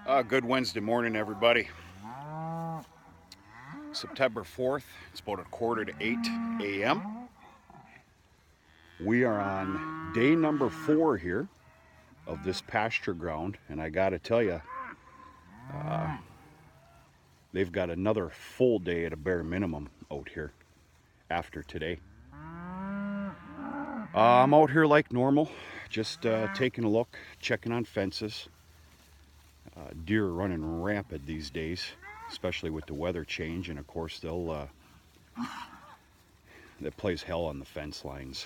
Good Wednesday morning, everybody. September 4th, it's about 7:45 a.m. We are on day number 4 here of this pasture ground, and I gotta tell you, they've got another full day at a bare minimum out here after today. I'm out here like normal, just taking a look, checking on fences. Deer are running rampant these days, especially with the weather change, and of course that plays hell on the fence lines.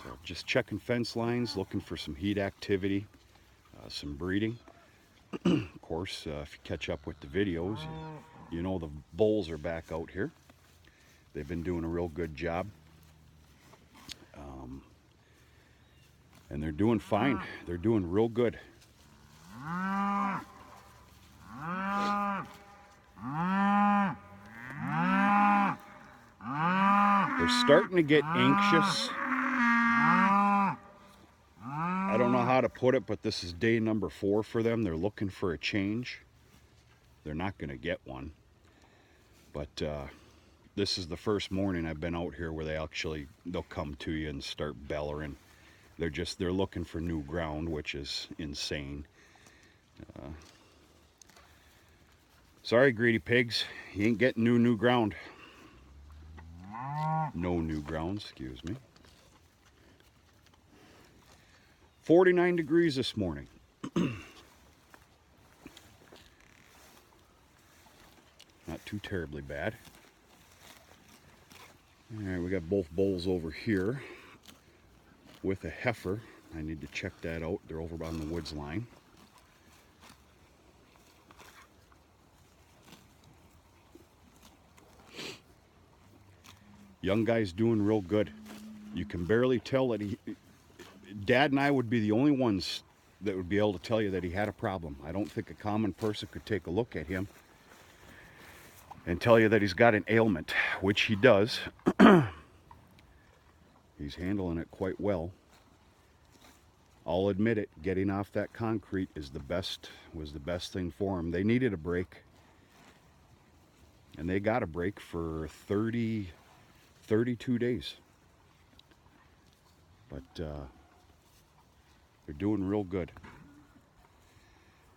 So just checking fence lines, looking for some heat activity, some breeding. Of course, if you catch up with the videos, you know the bulls are back out here. They've been doing a real good job. And they're doing fine. They're doing real good. They're starting to get anxious. I don't know how to put it, but this is day number 4 for them. They're looking for a change. They're not going to get one. But this is the first morning I've been out here where they'll come to you and start bellowing. They're looking for new ground, which is insane. Sorry, greedy pigs, you ain't getting new ground. No new ground, excuse me. 49 degrees this morning. Not too terribly bad. All right, we got both bulls over here with a heifer. I need to check that out. They're over on the woods line. Young guy's doing real good. You can barely tell that Dad and I would be the only ones that would be able to tell you that he had a problem. I don't think a common person could take a look at him and tell you that he's got an ailment, which he does. He's handling it quite well. I'll admit it, getting off that concrete was the best thing for him. They needed a break. And they got a break for 32 days. But they're doing real good.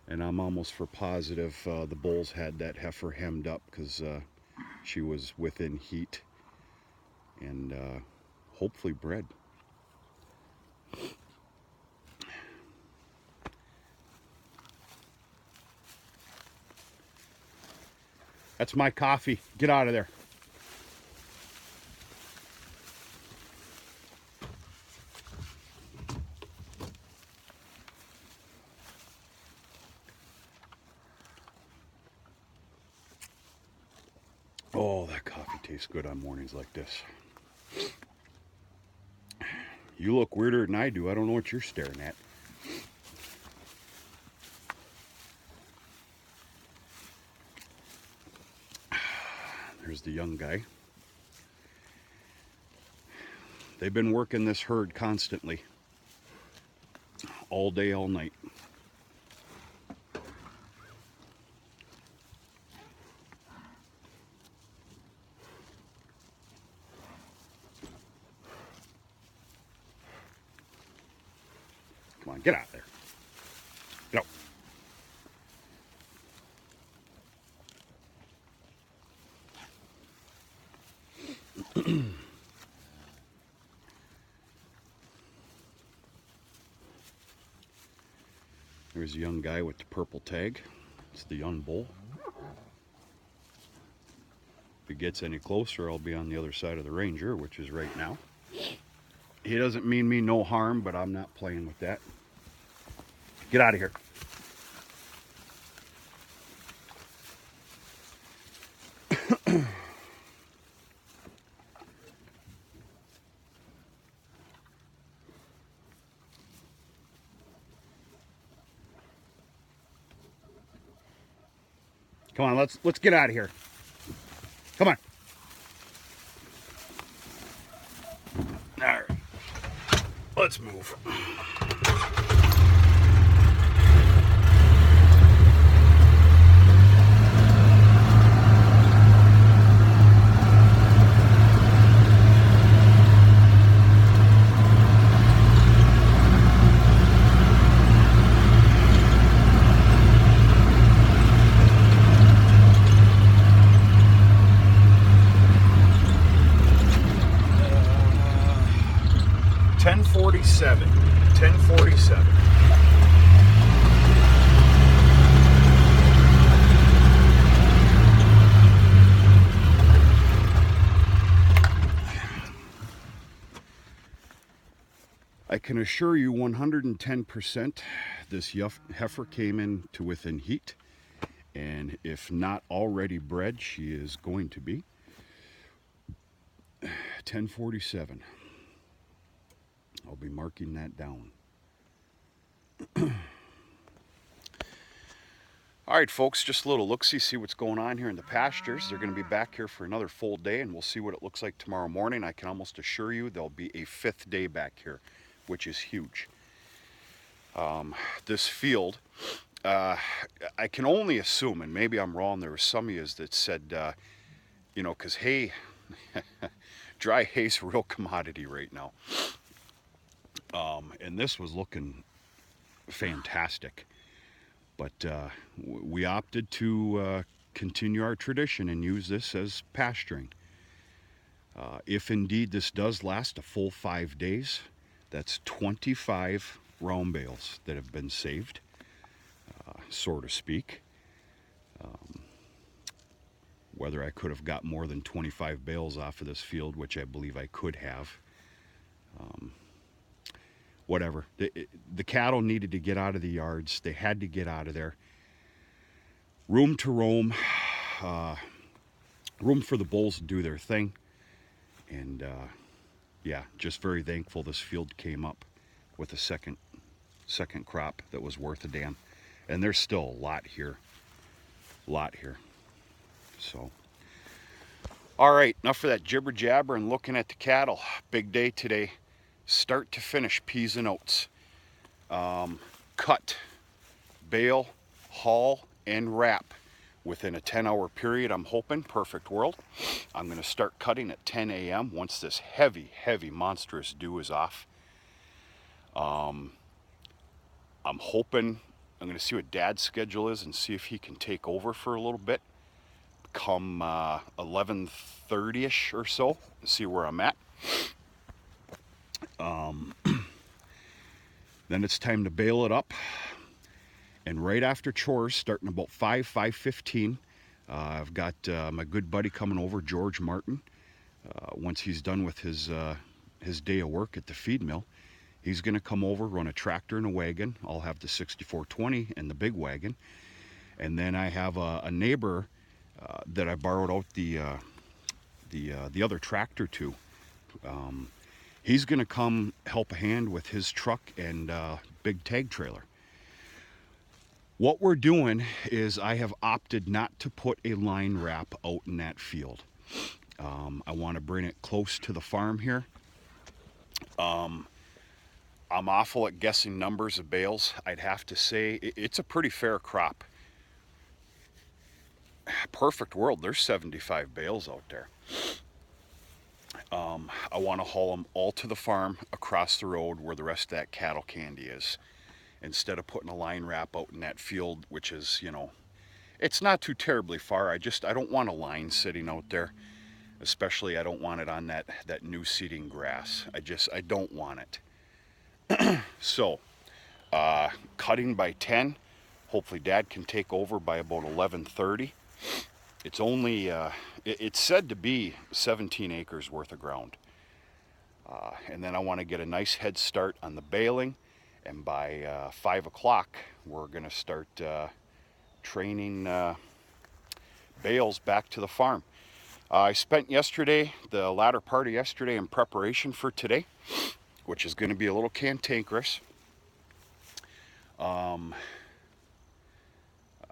And I'm almost for positive the bulls had that heifer hemmed up because she was within heat and hopefully bred. That's my coffee. Get out of there. Oh, that coffee tastes good on mornings like this. You look weirder than I do. I don't know what you're staring at. There's the young guy. They've been working this herd constantly. All day, all night. Come on, get out of there. Get out. There's a young guy with the purple tag. It's the young bull. If he gets any closer, I'll be on the other side of the Ranger, which is right now. He doesn't mean me no harm, but I'm not playing with that. Get out of here. Come on, let's get out of here. Come on. All right. Let's move. can assure you 110% this heifer came in to within heat, and if not already bred, she is going to be. 1047. I'll be marking that down. All right, folks, just a little look-see, see what's going on here in the pastures. They're going to be back here for another full day, and we'll see what it looks like tomorrow morning. I can almost assure you there'll be a 5th day back here, which is huge. This field, I can only assume, and maybe I'm wrong, there were some of you that said, you know, because hay, dry hay's a real commodity right now. And this was looking fantastic. But we opted to continue our tradition and use this as pasturing. If indeed this does last a full 5 days, that's 25 round bales that have been saved, so to speak. Whether I could have got more than 25 bales off of this field, which I believe I could have. Whatever. The cattle needed to get out of the yards. They had to get out of there. Room to roam. Room for the bulls to do their thing. And yeah, just very thankful this field came up with a second crop that was worth a damn. And there's still a lot here. So, all right, enough of that jibber jabber and looking at the cattle. Big day today. Start to finish, peas and oats. Cut, bale, haul, and wrap within a 10-hour period, I'm hoping. Perfect world. I'm going to start cutting at 10 a.m. once this heavy, monstrous dew is off. I'm hoping, I'm going to see what Dad's schedule is and see if he can take over for a little bit. Come 11:30ish or so, and see where I'm at. Then it's time to bale it up, and right after chores, starting about 5:15, I've got my good buddy coming over, George Martin. Once he's done with his day of work at the feed mill, he's going to come over, run a tractor and a wagon. I'll have the 6420 and the big wagon, and then I have a neighbor that I borrowed out the other tractor to. He's going to come help a hand with his truck and big tag trailer. What we're doing is I have opted not to put a line wrap out in that field. I want to bring it close to the farm here. I'm awful at guessing numbers of bales. I'd have to say it's a pretty fair crop. Perfect world, there's 75 bales out there. I want to haul them all to the farm across the road where the rest of that cattle candy is, instead of putting a line wrap out in that field, which is, you know, it's not too terribly far. I don't want a line sitting out there, especially I don't want it on that new seeding grass. I don't want it. So cutting by 10. Hopefully Dad can take over by about 11:30. It's only it's said to be 17 acres worth of ground, and then I want to get a nice head start on the baling, and by 5 o'clock we're going to start training bales back to the farm. I spent the latter part of yesterday, in preparation for today, which is going to be a little cantankerous.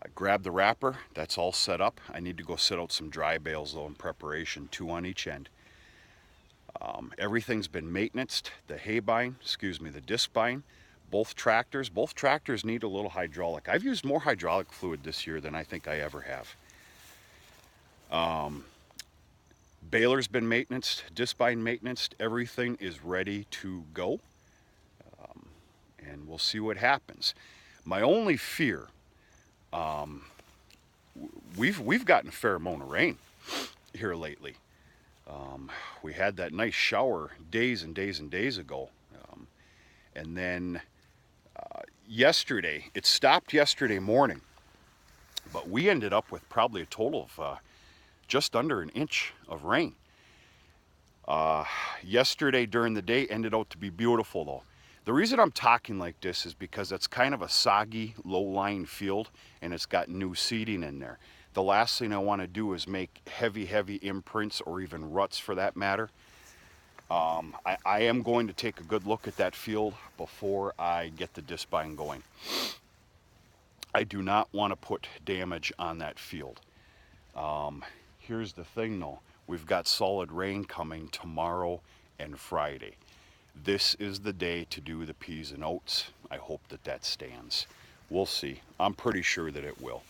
I grabbed the wrapper, that's all set up. I need to go set out some dry bales though in preparation, 2 on each end. Everything's been maintenanced, the hay bine, the disc bine, both tractors need a little hydraulic. I've used more hydraulic fluid this year than I think I ever have. Baler's been maintenanced, disc bine maintenanced, everything is ready to go. And we'll see what happens. My only fear, we've gotten a fair amount of rain here lately. We had that nice shower days and days ago, and then yesterday, it stopped yesterday morning, but we ended up with probably a total of just under 1 inch of rain. Yesterday during the day ended out to be beautiful though. The reason I'm talking like this is because it's kind of a soggy, low-lying field, and it's got new seeding in there. The last thing I want to do is make heavy imprints, or even ruts for that matter. I am going to take a good look at that field before I get the disc bine going. I do not want to put damage on that field. Here's the thing though, we've got solid rain coming tomorrow and Friday. This is the day to do the peas and oats. I hope that that stands. We'll see. I'm pretty sure that it will.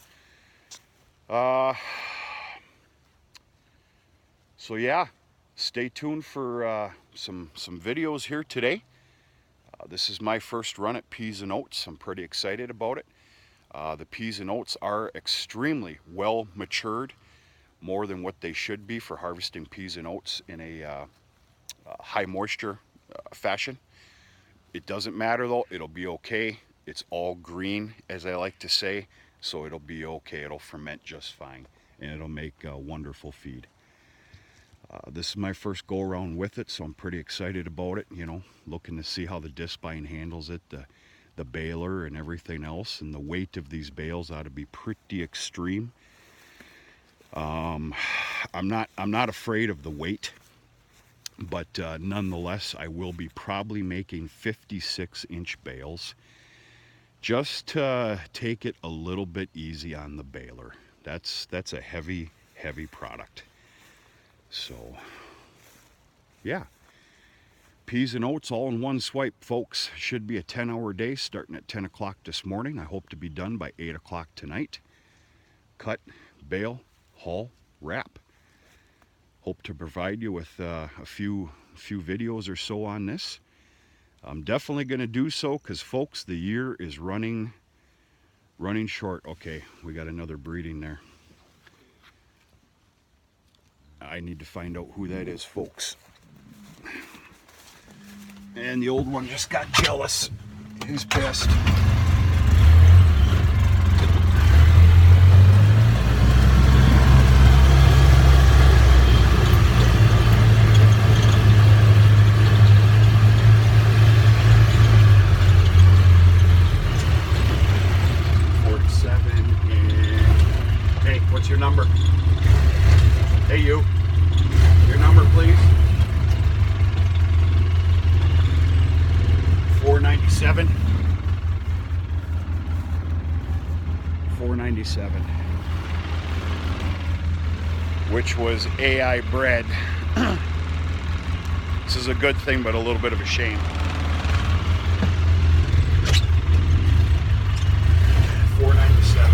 So yeah, stay tuned for some videos here today. This is my first run at peas and oats. I'm pretty excited about it. The peas and oats are extremely well matured, more than what they should be for harvesting peas and oats in a high moisture fashion. It doesn't matter though, it'll be okay. It's all green, as I like to say, so it'll be okay. It'll ferment just fine, and it'll make a wonderful feed. This is my first go around with it, so I'm pretty excited about it, you know, looking to see how the disc bine handles it, the baler and everything else, and the weight of these bales ought to be pretty extreme. I'm not afraid of the weight, but nonetheless, I will be probably making 56-inch bales just to take it a little bit easy on the baler. That's a heavy product. So yeah, peas and oats all in one swipe, folks. Should be a 10-hour day starting at 10 o'clock this morning. I hope to be done by 8 o'clock tonight. Cut, bale, haul, wrap. Hope to provide you with a few videos or so on this. I'm definitely going to do so because, folks, the year is running short. Okay, we got another breeding there. I need to find out who that is, folks. And the old one just got jealous. He's pissed. What's your number? Hey, you. Your number, please. 497. 497. Which was AI bred. This is a good thing, but a little bit of a shame. 497.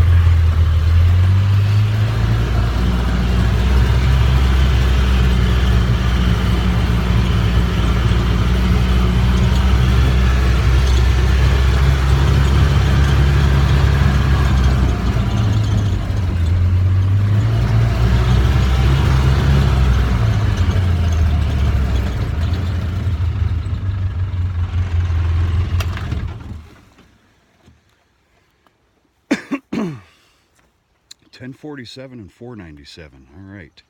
$10.47 and $4.97. All right.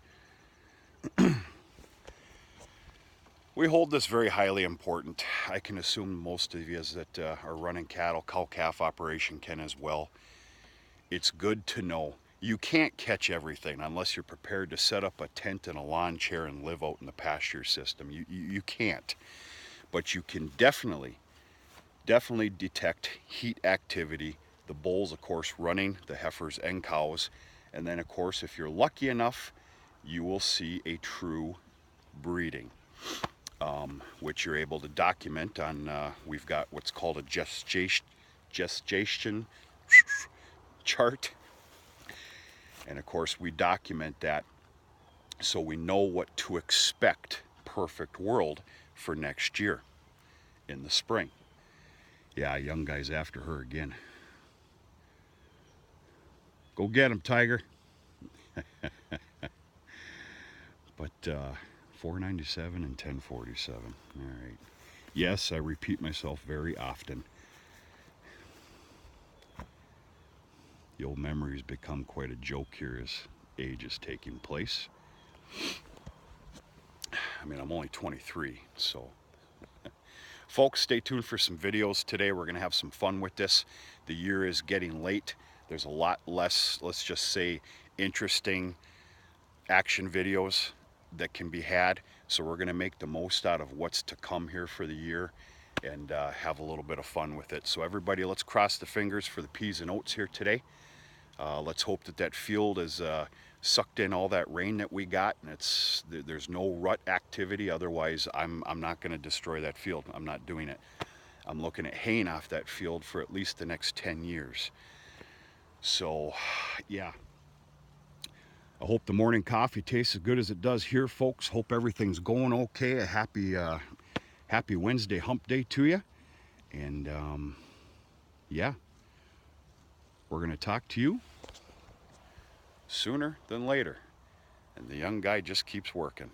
We hold this very highly important. I can assume most of you that are running cattle, cow-calf operation can as well. It's good to know. You can't catch everything unless you're prepared to set up a tent and a lawn chair and live out in the pasture system. You can't. But you can definitely detect heat activity. The bulls, of course, running, the heifers and cows. And then, of course, if you're lucky enough, you will see a true breeding, which you're able to document on, we've got what's called a gestation chart. And, of course, we document that so we know what to expect, perfect world, for next year in the spring. Yeah, young guy's after her again. Go get him, Tiger. But $4.97 and $10.47. All right. Yes, I repeat myself very often. The old memories become quite a joke here as age is taking place. I mean, I'm only 23, so folks, stay tuned for some videos today. We're gonna have some fun with this. The year is getting late. There's a lot less, let's just say, interesting action videos that can be had. So we're gonna make the most out of what's to come here for the year and have a little bit of fun with it. So everybody, let's cross the fingers for the peas and oats here today. Let's hope that that field is sucked in all that rain that we got, and there's no rut activity. Otherwise, I'm not going to destroy that field. I'm not doing it. I'm looking at haying off that field for at least the next 10 years. So, yeah. I hope the morning coffee tastes as good as it does here, folks. Hope everything's going okay. A happy Wednesday hump day to you. And yeah, we're going to talk to you sooner than later. And the young guy just keeps working.